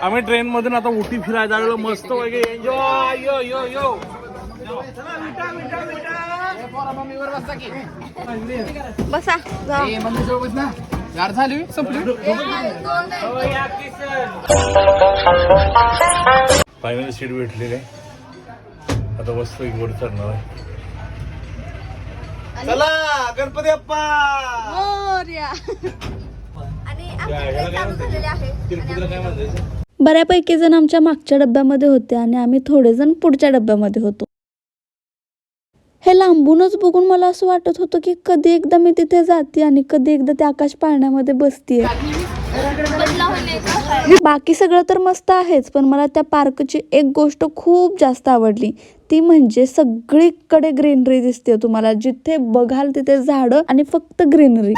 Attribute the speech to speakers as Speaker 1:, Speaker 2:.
Speaker 1: आम्ही ट्रेन मधून आता उटी फिरायला लागलो मस्त वगैरे एन्जॉय यो यो यो
Speaker 2: बसा
Speaker 3: यार झाली संपली.
Speaker 1: फायनल सीट भेटलेली आहे. आता मस्त एक वर चढणार आहे. चला गणपती बाप्पा.
Speaker 2: मोरया. आणि आमच्याकडे चालू झालेले आहे.
Speaker 1: तिरुपतीला काय म्हणतात?
Speaker 2: बऱ्यापैकी जण आमच्या मागच्या डब्यामध्ये होते आणि आम्ही थोडे जण पुढच्या डब्यामध्ये होतो. हे लांबूनच बघून मला असं वाटत होतं की कधी एकदा मी तिथे जाते आणि कधी एकदा त्या आकाश पाळण्यामध्ये बसतीये. बाकी सगळं तर मस्त आहेच, पण मला त्या पार्कची एक गोष्ट खूप जास्त आवडली, ती म्हणजे सगळीकडे ग्रीनरी दिसते तुम्हाला. जिथे बघाल तिथे झाडं आणि फक्त ग्रीनरी.